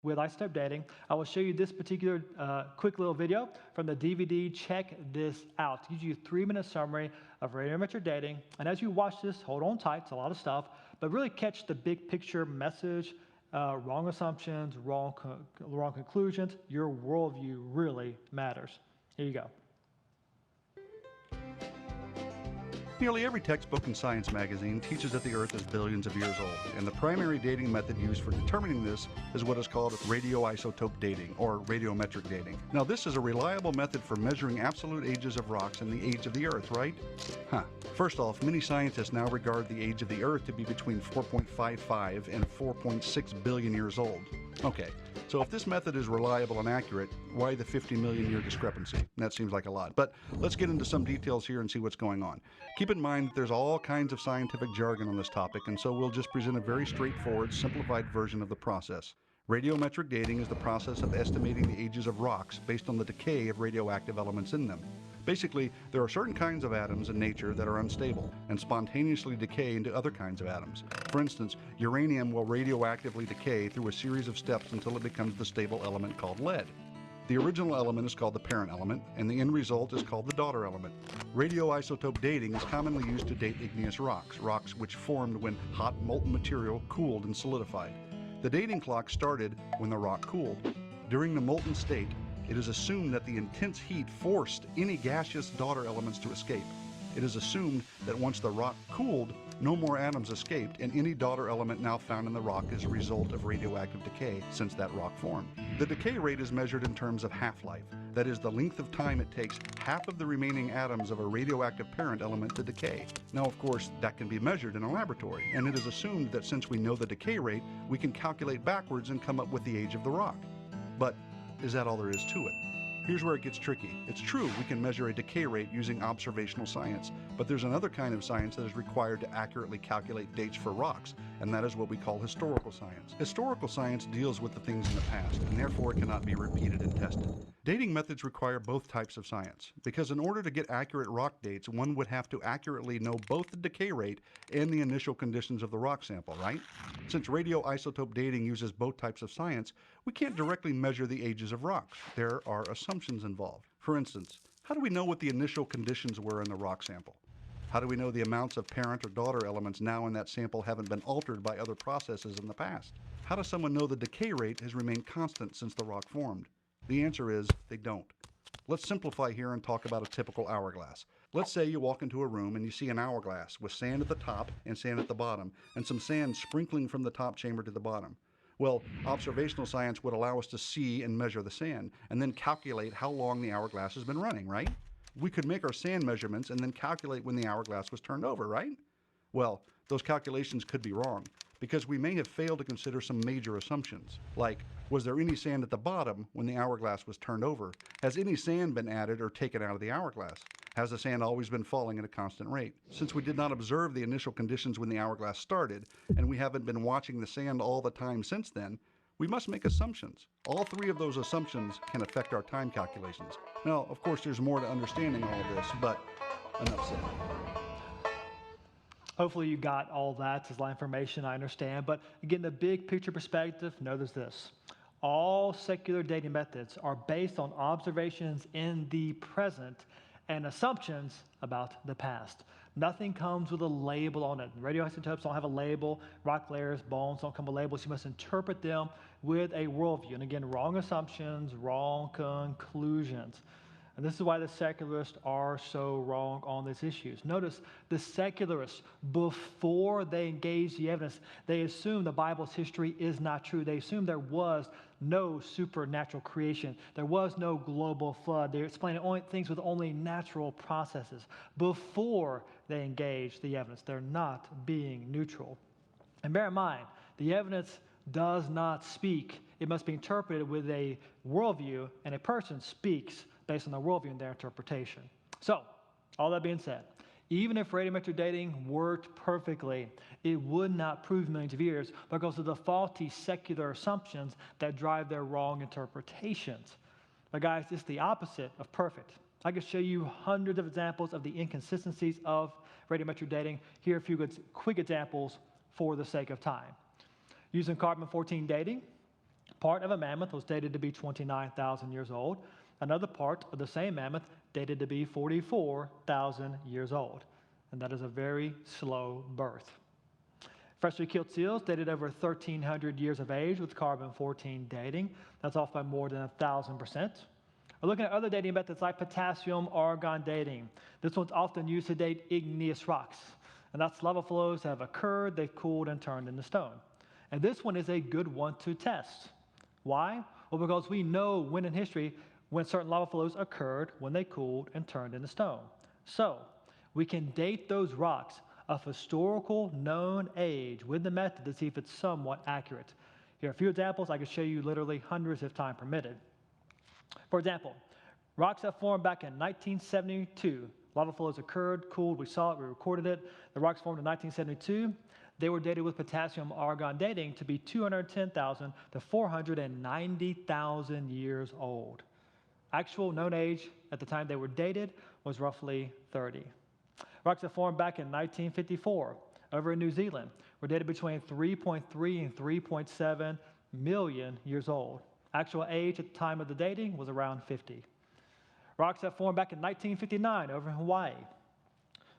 with isotope dating. I will show you this particular quick little video from the DVD. Check this out. It gives you a 3-minute summary of radiometric dating. And as you watch this, hold on tight, it's a lot of stuff, but really catch the big picture message, wrong assumptions, wrong conclusions. Your worldview really matters. Here you go. Nearly every textbook and science magazine teaches that the Earth is billions of years old, and the primary dating method used for determining this is what is called radioisotope dating, or radiometric dating. Now, this is a reliable method for measuring absolute ages of rocks and the age of the Earth, right? First off, many scientists now regard the age of the Earth to be between 4.55 and 4.6 billion years old. Okay, so if this method is reliable and accurate, why the 50 million year discrepancy? That seems like a lot, but let's get into some details here and see what's going on. Keep in mind that there's all kinds of scientific jargon on this topic, and so we'll just present a very straightforward, simplified version of the process. Radiometric dating is the process of estimating the ages of rocks based on the decay of radioactive elements in them. Basically, there are certain kinds of atoms in nature that are unstable and spontaneously decay into other kinds of atoms. For instance, uranium will radioactively decay through a series of steps until it becomes the stable element called lead. The original element is called the parent element, and the end result is called the daughter element. Radioisotope dating is commonly used to date igneous rocks, rocks which formed when hot molten material cooled and solidified. The dating clock started when the rock cooled. During the molten state, it is assumed that the intense heat forced any gaseous daughter elements to escape. It is assumed that once the rock cooled, no more atoms escaped, and any daughter element now found in the rock is a result of radioactive decay since that rock formed. The decay rate is measured in terms of half-life. That is the length of time it takes half of the remaining atoms of a radioactive parent element to decay. Now, of course, that can be measured in a laboratory, and it is assumed that since we know the decay rate, we can calculate backwards and come up with the age of the rock. But is that all there is to it? Here's where it gets tricky. It's true we can measure a decay rate using observational science, but there's another kind of science that is required to accurately calculate dates for rocks, and that is what we call historical science. Historical science deals with the things in the past, and therefore it cannot be repeated and tested. Dating methods require both types of science, because in order to get accurate rock dates, one would have to accurately know both the decay rate and the initial conditions of the rock sample, right? Since radioisotope dating uses both types of science, we can't directly measure the ages of rocks. There are assumptions involved. For instance, how do we know what the initial conditions were in the rock sample? How do we know the amounts of parent or daughter elements now in that sample haven't been altered by other processes in the past? How does someone know the decay rate has remained constant since the rock formed? The answer is they don't. Let's simplify here and talk about a typical hourglass. Let's say you walk into a room and you see an hourglass with sand at the top and sand at the bottom, and some sand sprinkling from the top chamber to the bottom. Well, observational science would allow us to see and measure the sand, and then calculate how long the hourglass has been running, right? We could make our sand measurements and then calculate when the hourglass was turned over, right? Well, those calculations could be wrong, because we may have failed to consider some major assumptions, like, was there any sand at the bottom when the hourglass was turned over? Has any sand been added or taken out of the hourglass? Has the sand always been falling at a constant rate? Since we did not observe the initial conditions when the hourglass started, and we haven't been watching the sand all the time since then, we must make assumptions. All three of those assumptions can affect our time calculations. Now, of course, there's more to understanding all of this, but enough said. Hopefully you got all that. It's a lot of information, I understand. But again, the big picture perspective, notice this. All secular dating methods are based on observations in the present and assumptions about the past. Nothing comes with a label on it. Radioisotopes don't have a label. Rock layers, bones don't come with labels. You must interpret them with a worldview. And again, wrong assumptions, wrong conclusions. And this is why the secularists are so wrong on these issues. Notice the secularists, before they engage the evidence, they assume the Bible's history is not true. They assume there was no supernatural creation. There was no global flood. They're explaining only things with only natural processes. Before they engage the evidence, they're not being neutral. And bear in mind, the evidence does not speak. It must be interpreted with a worldview, and a person speaks based on their worldview and their interpretation. So, all that being said, even if radiometric dating worked perfectly, it would not prove millions of years because of the faulty secular assumptions that drive their wrong interpretations. But guys, it's the opposite of perfect. I could show you hundreds of examples of the inconsistencies of radiometric dating. Here are a few quick examples for the sake of time. Using carbon-14 dating, Part of a mammoth was dated to be 29,000 years old. Another part of the same mammoth dated to be 44,000 years old. And that is a very slow birth. Freshly killed seals dated over 1,300 years of age with carbon-14 dating. That's off by more than 1,000%. We're looking at other dating methods like potassium-argon dating. This one's often used to date igneous rocks. And that's lava flows that have occurred, they've cooled, and turned into stone. And this one is a good one to test. Why? Well, because we know when in history when certain lava flows occurred, when they cooled and turned into stone. So, we can date those rocks of historical known age with the method to see if it's somewhat accurate. Here are a few examples. I could show you literally hundreds if time permitted. For example, rocks that formed back in 1972. Lava flows occurred, cooled, we saw it, we recorded it. The rocks formed in 1972. They were dated with potassium-argon dating to be 210,000 to 490,000 years old. Actual known age at the time they were dated was roughly 30. Rocks that formed back in 1954 over in New Zealand were dated between 3.3 and 3.7 million years old. Actual age at the time of the dating was around 50. Rocks that formed back in 1959 over in Hawaii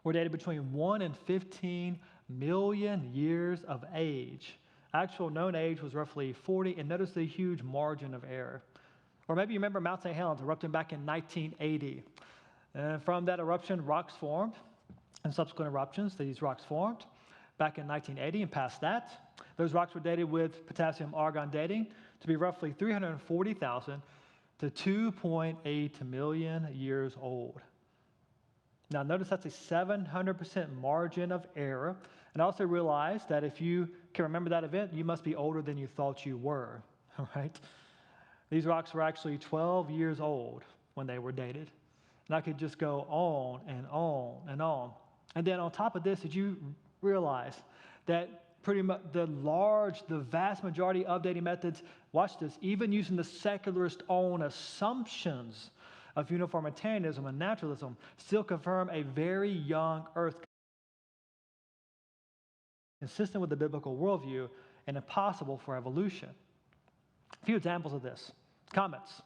were dated between 1 and 15 million years of age. Actual known age was roughly 40, and notice the huge margin of error. Or maybe you remember Mount St. Helens erupting back in 1980. And from that eruption, rocks formed, and subsequent eruptions, these rocks formed back in 1980 and past that. Those rocks were dated with potassium-argon dating to be roughly 340,000 to 2.8 million years old. Now notice that's a 700% margin of error. And also realize that if you can remember that event, you must be older than you thought you were, all right? These rocks were actually 12 years old when they were dated. And I could just go on and on and on. And then on top of this, did you realize that pretty much the vast majority of dating methods, watch this, even using the secularist own assumptions of uniformitarianism and naturalism, still confirm a very young Earth consistent with the biblical worldview and impossible for evolution. A few examples of this. Comets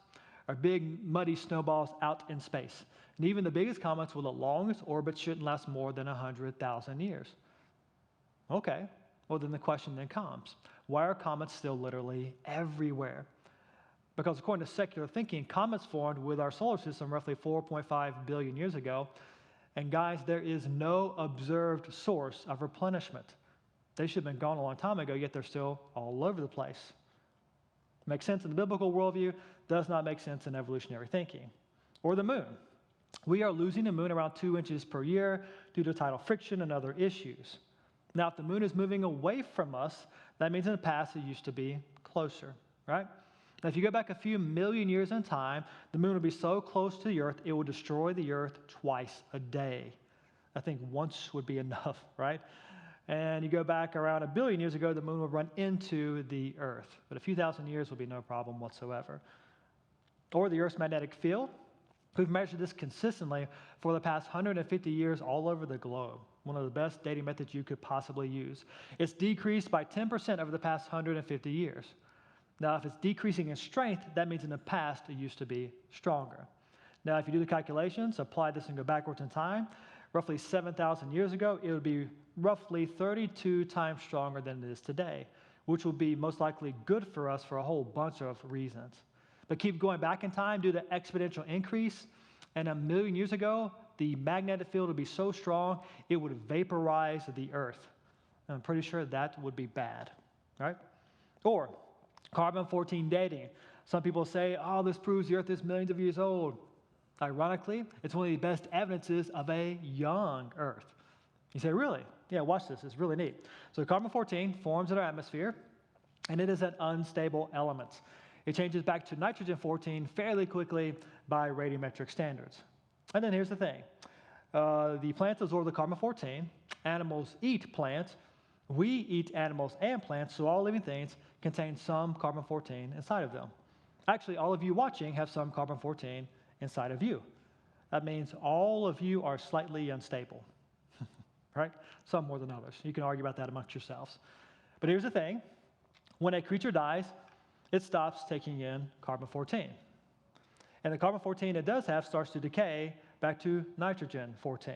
are big, muddy snowballs out in space. And even the biggest comets with the longest orbits shouldn't last more than 100,000 years. Okay, well then the question then comes, why are comets still literally everywhere? Because according to secular thinking, comets formed with our solar system roughly 4.5 billion years ago. And guys, there is no observed source of replenishment. They should have been gone a long time ago, yet they're still all over the place. Makes sense in the biblical worldview, does not make sense in evolutionary thinking. Or the moon. We are losing the moon around 2 inches per year due to tidal friction and other issues. Now, if the moon is moving away from us, that means in the past it used to be closer, right? Now, if you go back a few million years in time, the moon will be so close to the earth, it will destroy the earth twice a day. I think once would be enough, right? And you go back around 1 billion years ago, the moon would run into the earth. But a few thousand years will be no problem whatsoever. Or the earth's magnetic field. We've measured this consistently for the past 150 years all over the globe. One of the best dating methods you could possibly use. It's decreased by 10% over the past 150 years. Now, if it's decreasing in strength, that means in the past it used to be stronger. Now, if you do the calculations, apply this and go backwards in time, roughly 7,000 years ago, it would be roughly 32 times stronger than it is today, which will be most likely good for us for a whole bunch of reasons. But keep going back in time due to exponential increase, and 1 million years ago, the magnetic field would be so strong, it would vaporize the earth. And I'm pretty sure that would be bad, right? Or carbon-14 dating. Some people say, oh, this proves the earth is millions of years old. Ironically, it's one of the best evidences of a young earth. You say, really? Yeah, watch this. It's really neat. So carbon-14 forms in our atmosphere, and it is an unstable element. It changes back to nitrogen-14 fairly quickly by radiometric standards. And then here's the thing. The plants absorb the carbon-14. Animals eat plants. We eat animals and plants, so all living things contain some carbon-14 inside of them. Actually, all of you watching have some carbon-14 inside of you. That means all of you are slightly unstable, right? Some more than others. You can argue about that amongst yourselves. But here's the thing. When a creature dies, it stops taking in carbon-14. And the carbon-14 it does have starts to decay back to nitrogen-14.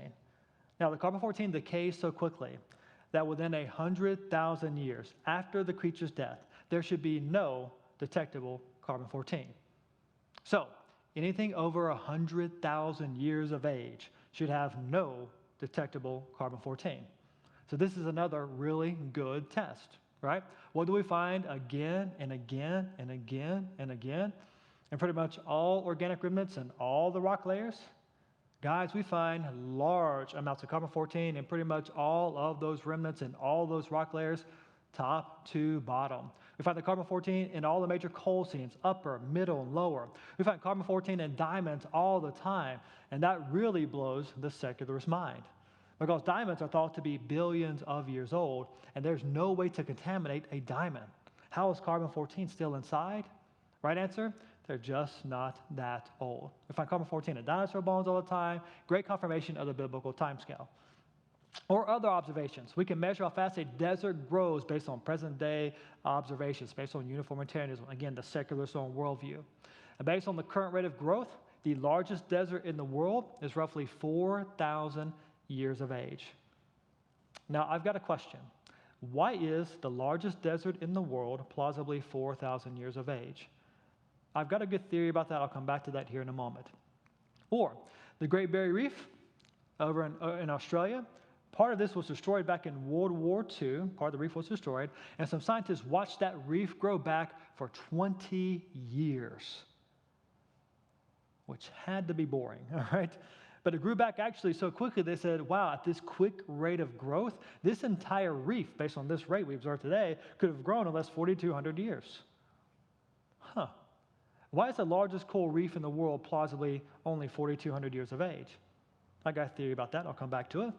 Now, the carbon-14 decays so quickly that within 100,000 years after the creature's death, there should be no detectable carbon-14. So, anything over 100,000 years of age should have no detectable carbon-14. So this is another really good test, right? What do we find again and again and again and again? And pretty much all organic remnants and all the rock layers? Guys, we find large amounts of carbon-14 in pretty much all of those remnants and all those rock layers, top to bottom. We find the carbon-14 in all the major coal seams, upper, middle, and lower. We find carbon-14 in diamonds all the time, and that really blows the secularist mind. Because diamonds are thought to be billions of years old, and there's no way to contaminate a diamond. How is carbon-14 still inside? Right answer? They're just not that old. We find carbon-14 in dinosaur bones all the time. Great confirmation of the biblical timescale. Or other observations. We can measure how fast a desert grows based on present-day observations, based on uniformitarianism, again, the secularist own worldview. And based on the current rate of growth, the largest desert in the world is roughly 4,000 years of age. Now, I've got a question. Why is the largest desert in the world plausibly 4,000 years of age? I've got a good theory about that. I'll come back to that here in a moment. Or the Great Barrier Reef over in Australia, part of this was destroyed back in World War II. Part of the reef was destroyed, and some scientists watched that reef grow back for 20 years, which had to be boring, all right? But it grew back actually so quickly, they said, wow, at this quick rate of growth, this entire reef, based on this rate we observe today, could have grown in less 4,200 years. Huh. Why is the largest coral reef in the world plausibly only 4,200 years of age? I got a theory about that. I'll come back to it.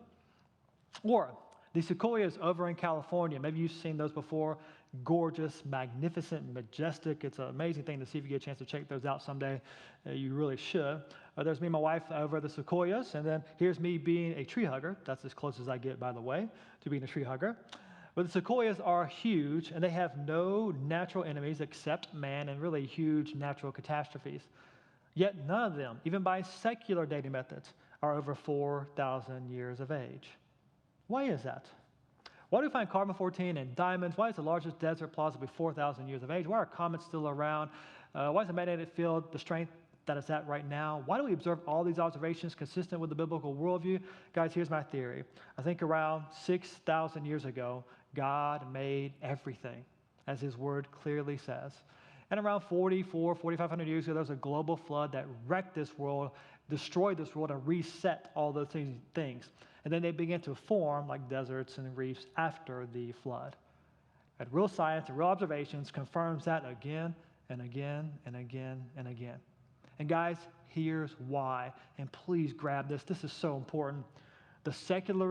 Or the sequoias over in California. Maybe you've seen those before. Gorgeous, magnificent, majestic. It's an amazing thing to see. If you get a chance to check those out someday, you really should. There's me and my wife over at the sequoias, and then here's me being a tree hugger. That's as close as I get, by the way, to being a tree hugger. But the sequoias are huge, and they have no natural enemies except man and really huge natural catastrophes. Yet none of them, even by secular dating methods, are over 4,000 years of age. Why is that? Why do we find carbon-14 in diamonds? Why is the largest desert plausibly 4,000 years of age? Why are comets still around? Why is the magnetic field the strength that it's at right now? Why do we observe all these observations consistent with the biblical worldview? Guys, here's my theory. I think around 6,000 years ago, God made everything, as his word clearly says. And around 4,500 years ago, there was a global flood that wrecked this world, destroyed this world, and reset all those things. And then they began to form like deserts and reefs after the flood. And real science and real observations confirms that again and again and again and again. And guys, here's why. And please grab this. This is so important. The secular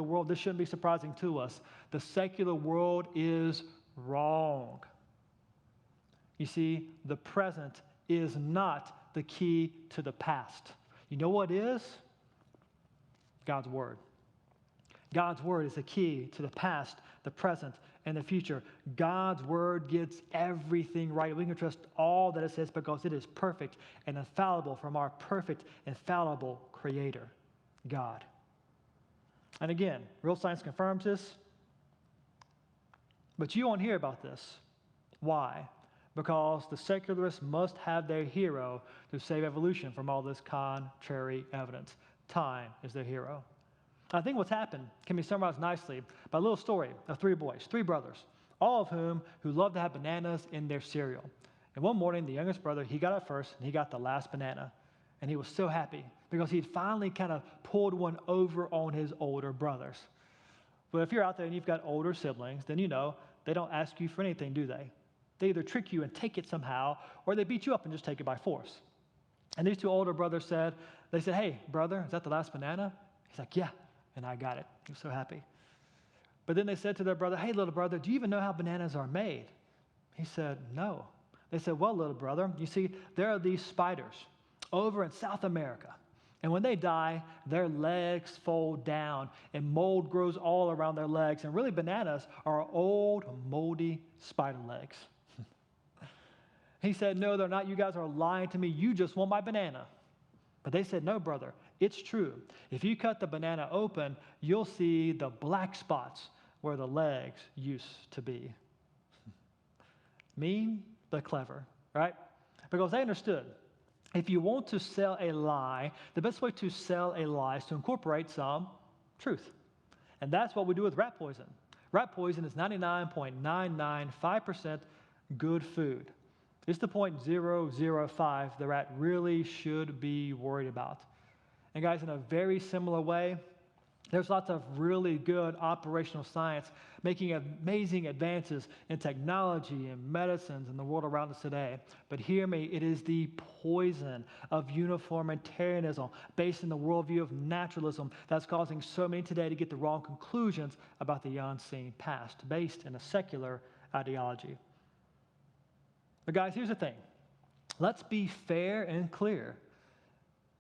world, this shouldn't be surprising to us. The secular world is wrong. You see, the present is not the key to the past. You know what is? God's Word. God's Word is the key to the past, the present, and the future. God's Word gets everything right. We can trust all that it says because it is perfect and infallible from our perfect, infallible Creator, God. And again, real science confirms this, but you won't hear about this. Why? Because the secularists must have their hero to save evolution from all this contrary evidence. Time is their hero. I think what's happened can be summarized nicely by a little story of three boys, three brothers, all of whom love to have bananas in their cereal. And one morning, the youngest brother, he got up first, and he got the last banana. And he was so happy because he'd finally kind of pulled one over on his older brothers. But if you're out there and you've got older siblings, then you know they don't ask you for anything, do they? They either trick you and take it somehow, or they beat you up and just take it by force. And these two older brothers said, hey, brother, is that the last banana? He's like, yeah, and I got it. He was so happy. But then they said to their brother, hey, little brother, do you even know how bananas are made? He said, no. They said, well, little brother, you see, there are these spiders over in South America. And when they die, their legs fold down and mold grows all around their legs. And really, bananas are old, moldy spider legs. He said, no, they're not. You guys are lying to me. You just want my banana. But they said, no, brother, it's true. If you cut the banana open, you'll see the black spots where the legs used to be. Mean, but clever, right? Because they understood. If you want to sell a lie, the best way to sell a lie is to incorporate some truth. And that's what we do with rat poison. Rat poison is 99.995% good food. It's the 0.005 the rat really should be worried about. And guys, in a very similar way, there's lots of really good operational science making amazing advances in technology and medicines in the world around us today. But hear me, it is the poison of uniformitarianism based in the worldview of naturalism that's causing so many today to get the wrong conclusions about the unseen past based in a secular ideology. But guys, here's the thing. Let's be fair and clear.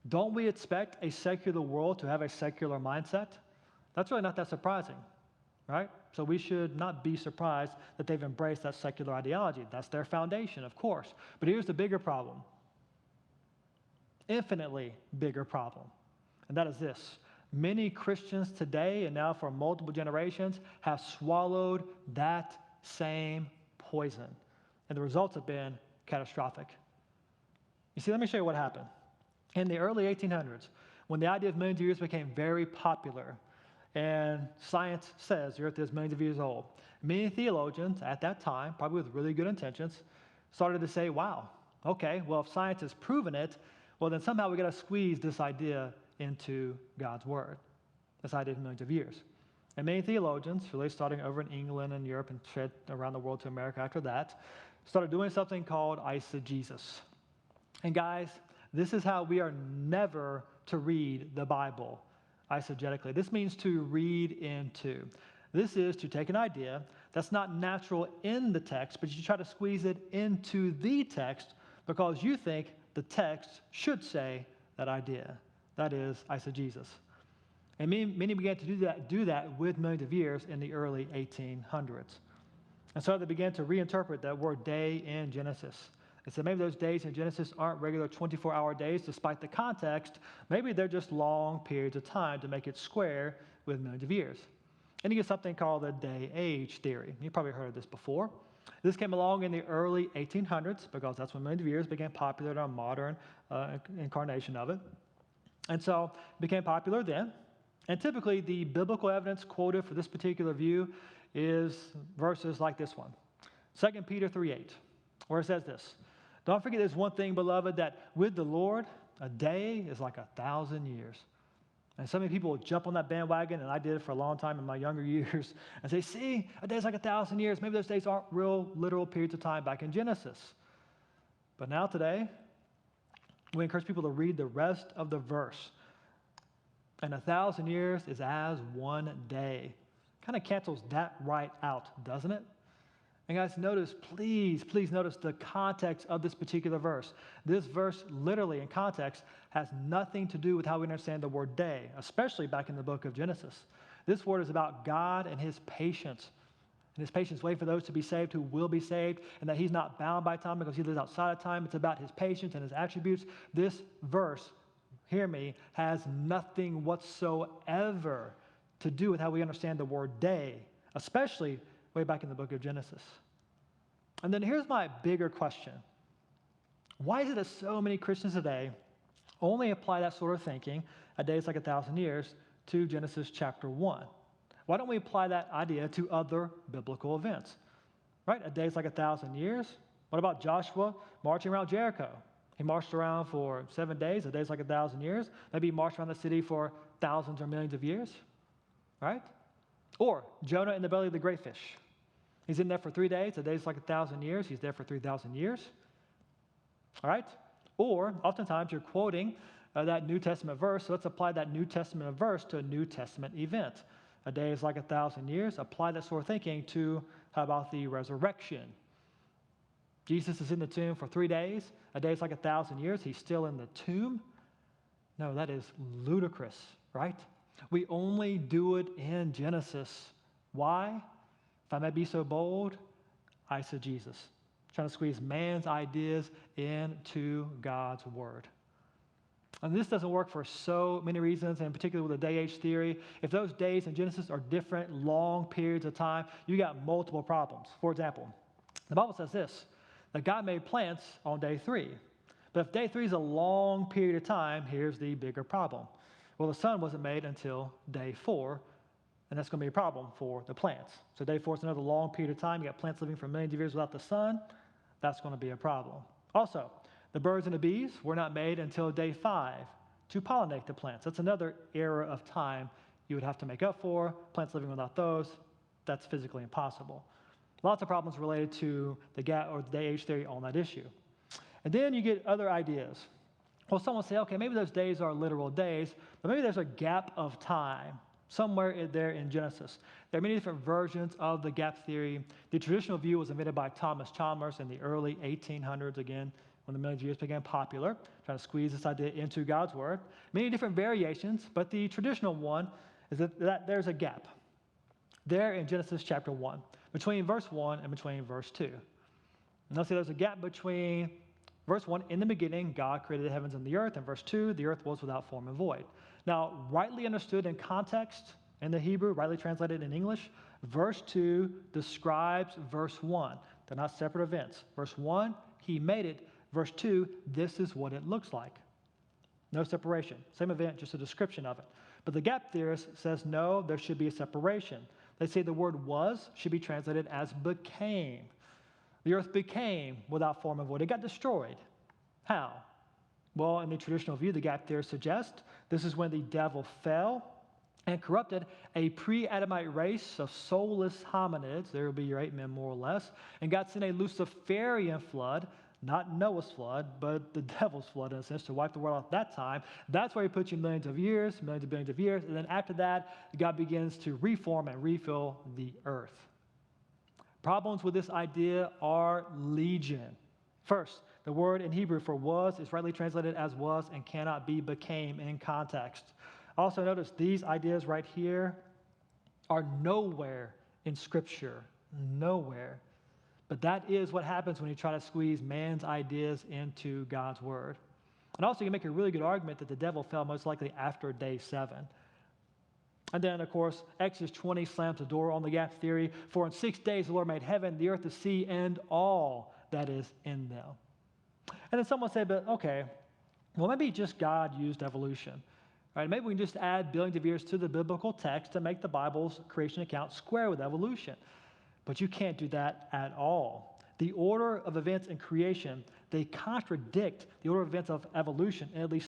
Don't we expect a secular world to have a secular mindset? That's really not that surprising, right? So we should not be surprised that they've embraced that secular ideology. That's their foundation, of course. But here's the bigger problem. Infinitely bigger problem. And that is this. Many Christians today, and now for multiple generations, have swallowed that same poison. And the results have been catastrophic. You see, let me show you what happened. In the early 1800s, when the idea of millions of years became very popular, and science says the earth is millions of years old, many theologians at that time, probably with really good intentions, started to say, wow, okay, well, if science has proven it, well, then somehow we got to squeeze this idea into God's word, this idea of millions of years. And many theologians, really starting over in England and Europe and spread around the world to America after that, started doing something called eisegesis. And guys, this is how we are never to read the Bible eisegetically. This means to read into. This is to take an idea that's not natural in the text, but you try to squeeze it into the text because you think the text should say that idea. That is eisegesis. And many began to do that with millions of years in the early 1800s. And so they began to reinterpret that word day in Genesis. They said maybe those days in Genesis aren't regular 24-hour days despite the context. Maybe they're just long periods of time to make it square with millions of years. And you get something called the day-age theory. You've probably heard of this before. This came along in the early 1800s because that's when millions of years became popular in our modern incarnation of it. And so it became popular then. And typically the biblical evidence quoted for this particular view is verses like this one. 2 Peter 3:8, where it says this, don't forget this one thing, beloved, that with the Lord, a day is like 1,000 years. And so many people will jump on that bandwagon, and I did it for a long time in my younger years, and say, see, a day is like 1,000 years. Maybe those days aren't real, literal periods of time back in Genesis. But now today, we encourage people to read the rest of the verse. And 1,000 years is as one day. Kind of cancels that right out, doesn't it? And guys, notice, please notice the context of this particular verse. This verse, literally in context, has nothing to do with how we understand the word day, especially back in the book of Genesis. This word is about God and his patience. And his patience waiting for those to be saved who will be saved, and that he's not bound by time because he lives outside of time. It's about his patience and his attributes. This verse, hear me, has nothing whatsoever to do with how we understand the word day, especially way back in the book of Genesis. And then here's my bigger question. Why is it that so many Christians today only apply that sort of thinking, a day is like 1,000 years, to Genesis chapter 1? Why don't we apply that idea to other biblical events? Right? A day is like 1,000 years. What about Joshua marching around Jericho? He marched around for 7 days. A day is like 1,000 years. Maybe he marched around the city for thousands or millions of years. Right? Or Jonah in the belly of the great fish. He's in there for 3 days. A day is like 1,000 years. He's there for 3,000 years. All right? Or oftentimes you're quoting that New Testament verse. So let's apply that New Testament verse to a New Testament event. A day is like 1,000 years. Apply that sort of thinking to, how about the resurrection? Jesus is in the tomb for 3 days. A day is like 1,000 years. He's still in the tomb. No, that is ludicrous, right? We only do it in Genesis. Why? If I may be so bold, eisegesis. trying to squeeze man's ideas into God's word. And this doesn't work for so many reasons, and particularly with the day-age theory. If those days in Genesis are different, long periods of time, you got multiple problems. For example, the Bible says this, that God made plants on day 3. But if day 3 is a long period of time, here's the bigger problem. Well, the sun wasn't made until day 4, and that's going to be a problem for the plants. So day 4 is another long period of time. You got plants living for millions of years without the sun. That's going to be a problem. Also, the birds and the bees were not made until day 5 to pollinate the plants. That's another era of time you would have to make up for. Plants living without those, that's physically impossible. Lots of problems related to the gap or the day-age theory on that issue. And then you get other ideas. Well, someone will say, okay, maybe those days are literal days, but maybe there's a gap of time somewhere there in Genesis. There are many different versions of the gap theory. The traditional view was invented by Thomas Chalmers in the early 1800s, again, when the millions of years became popular, trying to squeeze this idea into God's word. Many different variations, but the traditional one is that there's a gap there in Genesis chapter 1, between verse 1 and between verse 2. And let's say there's a gap between verse 1, in the beginning, God created the heavens and the earth, and verse 2, the earth was without form and void. Now, rightly understood in context in the Hebrew, rightly translated in English, verse 2 describes verse 1. They're not separate events. Verse 1, he made it. Verse 2, this is what it looks like. No separation. Same event, just a description of it. But the gap theorist says, no, there should be a separation. They say the word was should be translated as became. The earth became without form and void. It got destroyed. How? Well, in the traditional view, the gap theorist suggests this is when the devil fell and corrupted a pre-Adamite race of soulless hominids, there will be your 8 men more or less, and God sent a Luciferian flood, not Noah's flood, but the devil's flood in a sense, to wipe the world out at that time. That's where he puts you millions of years, millions of billions of years, and then after that, God begins to reform and refill the earth. Problems with this idea are legion. First, the word in Hebrew for was is rightly translated as was and cannot be became in context. Also notice these ideas right here are nowhere in Scripture. Nowhere. But that is what happens when you try to squeeze man's ideas into God's word. And also you can make a really good argument that the devil fell most likely after day 7. And then, of course, Exodus 20 slams the door on the gap theory. For in 6 days the Lord made heaven, the earth, the sea, and all that is in them. And then someone said, but okay, well, maybe just God used evolution. Right? Maybe we can just add billions of years to the biblical text to make the Bible's creation account square with evolution. But you can't do that at all. The order of events in creation, they contradict the order of events of evolution in at least